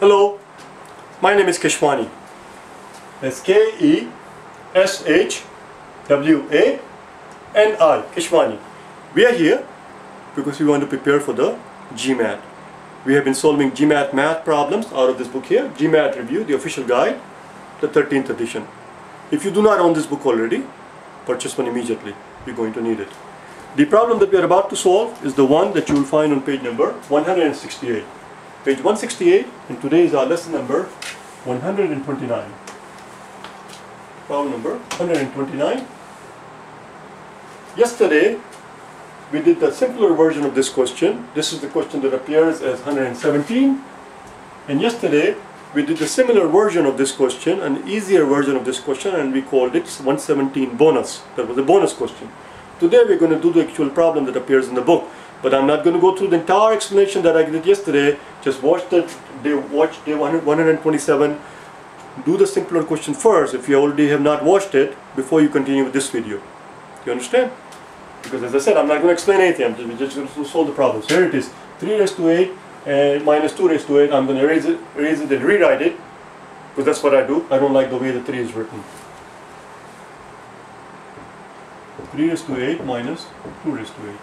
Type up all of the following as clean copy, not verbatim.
Hello, my name is Keshwani. That's K-E-S-H-W-A-N-I, Keshwani. We are here because we want to prepare for the GMAT. We have been solving GMAT math problems out of this book here, GMAT Review, the official guide, the 13th edition. If you do not own this book already, purchase one immediately. You're going to need it. The problem that we are about to solve is the one that you will find on page number 168. Page 168, and today is our lesson number 129. Problem number 129. Yesterday, we did the simpler version of this question. This is the question that appears as 117. And yesterday, we did a similar version of this question, an easier version of this question, and we called it 117 bonus. That was a bonus question. Today, we're going to do the actual problem that appears in the book. But I'm not going to go through the entire explanation that I did yesterday. Just watch day 127. Do the simpler question first if you already have not watched it before you continue with this video. You understand? Because as I said, I'm not going to explain anything. I'm just going to solve the problem. So here it is. 3 raised to 8 and minus 2 raised to 8. I'm going to erase it and rewrite it. Because that's what I do. I don't like the way the 3 is written. 3 raised to 8 minus 2 raised to 8.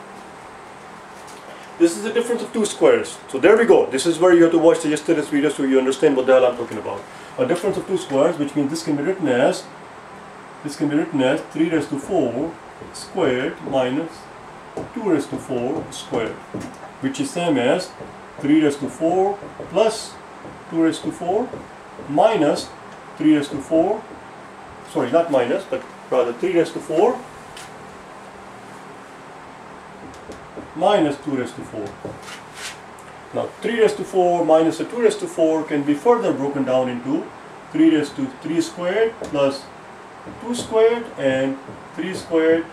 This is the difference of two squares. So there we go. This is where you have to watch yesterday's video so you understand what the hell I'm talking about. A difference of two squares, which means this can be written as 3 raised to 4 squared minus 2 raised to 4 squared, which is same as 3 raised to 4 plus 2 raised to 4 minus 3 raised to 4, sorry, not minus, but rather 3 raised to 4 minus 2 raised to 4. Now 3 raised to 4 minus a 2 raised to 4 can be further broken down into 3 raised to 3 squared plus 2 squared and 3 squared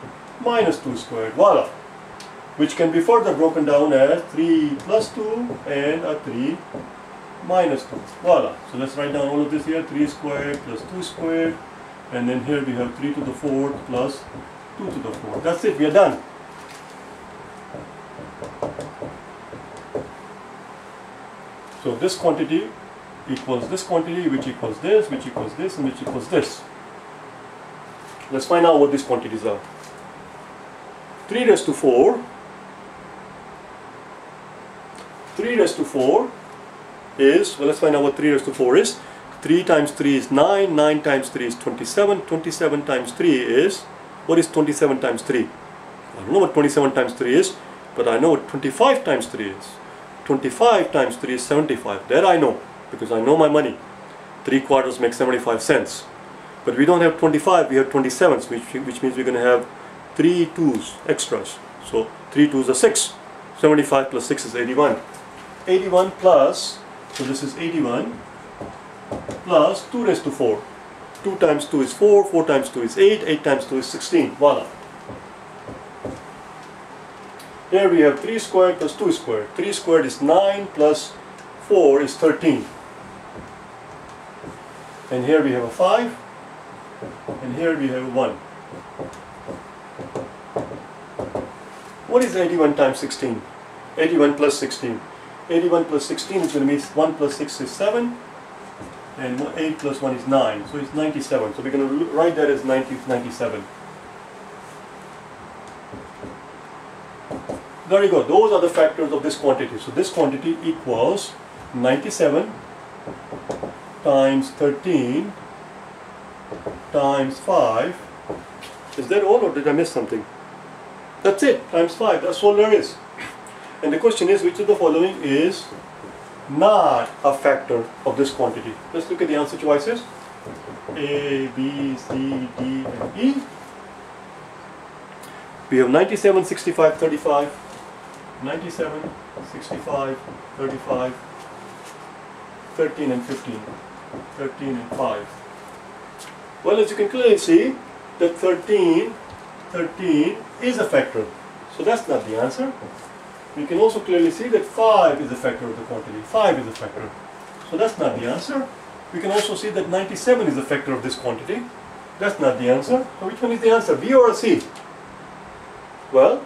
minus 2 squared. Voila! Which can be further broken down as 3 plus 2 and a 3 minus 2. Voila! So let's write down all of this here. 3 squared plus 2 squared, and then here we have 3 to the 4th plus 2 to the 4th. That's it, we are done. So this quantity equals this quantity, which equals this, which equals this, and which equals this. Let's find out what these quantities are. 3 raised to 4. 3 raised to 4 is, well, let's find out what 3 raised to 4 is. 3 times 3 is 9, 9 times 3 is 27, 27 times 3 is, what is 27 times 3? I don't know what 27 times 3 is, but I know what 25 times 3 is. 25 times 3 is 75. That I know, because I know my money. 3 quarters make 75 cents. But we don't have 25, we have 27s, which means we're going to have 3 2's extras. So 3 2's are 6. 75 plus 6 is 81. 81 plus, so this is 81 plus 2 raised to 4. 2 times 2 is 4, 4 times 2 is 8, 8 times 2 is 16. Voila. Here we have 3 squared plus 2 squared. 3 squared is 9 plus 4 is 13. And here we have a 5. And here we have a 1. What is 81 times 16? 81 plus 16. 81 plus 16 is going to be 1 plus 6 is 7. And 8 plus 1 is 9. So it's 97. So we're going to write that as 97. There you go. Those are the factors of this quantity. So this quantity equals 97 times 13 times 5. Is that all, or did I miss something? That's it. Times 5. That's all there is. And the question is, which of the following is not a factor of this quantity? Let's look at the answer choices. A, B, C, D, and E. We have 97, 65, 35. 97, 65, 35, 13 and 15, 13 and 5. Well, as you can clearly see, that 13 is a factor. So that's not the answer. We can also clearly see that 5 is a factor of the quantity. 5 is a factor. So that's not the answer. We can also see that 97 is a factor of this quantity. That's not the answer. So which one is the answer, B or C? Well,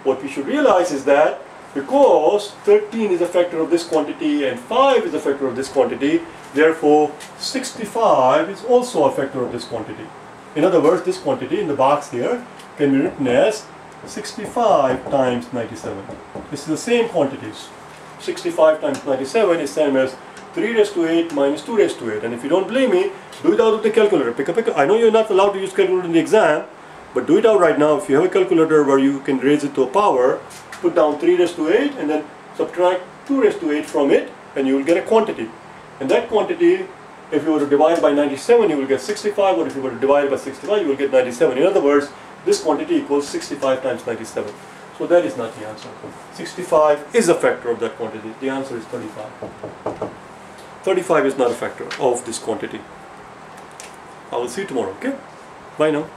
what we should realize is that Because 13 is a factor of this quantity and 5 is a factor of this quantity, therefore 65 is also a factor of this quantity. In other words, this quantity in the box here can be written as 65 times 97. This is the same quantities. 65 times 97 is same as 3 raised to 8 minus 2 raised to 8. And if you don't believe me, do it out with the calculator. I know you're not allowed to use calculator in the exam, but do it out right now. If you have a calculator where you can raise it to a power, put down 3 raised to 8 and then subtract 2 raised to 8 from it, and you will get a quantity. And that quantity, if you were to divide by 97, you will get 65, or if you were to divide by 65, you will get 97. In other words, this quantity equals 65 times 97. So that is not the answer. 65 is a factor of that quantity. The answer is 35. 35 is not a factor of this quantity. I will see you tomorrow, okay? Bye now.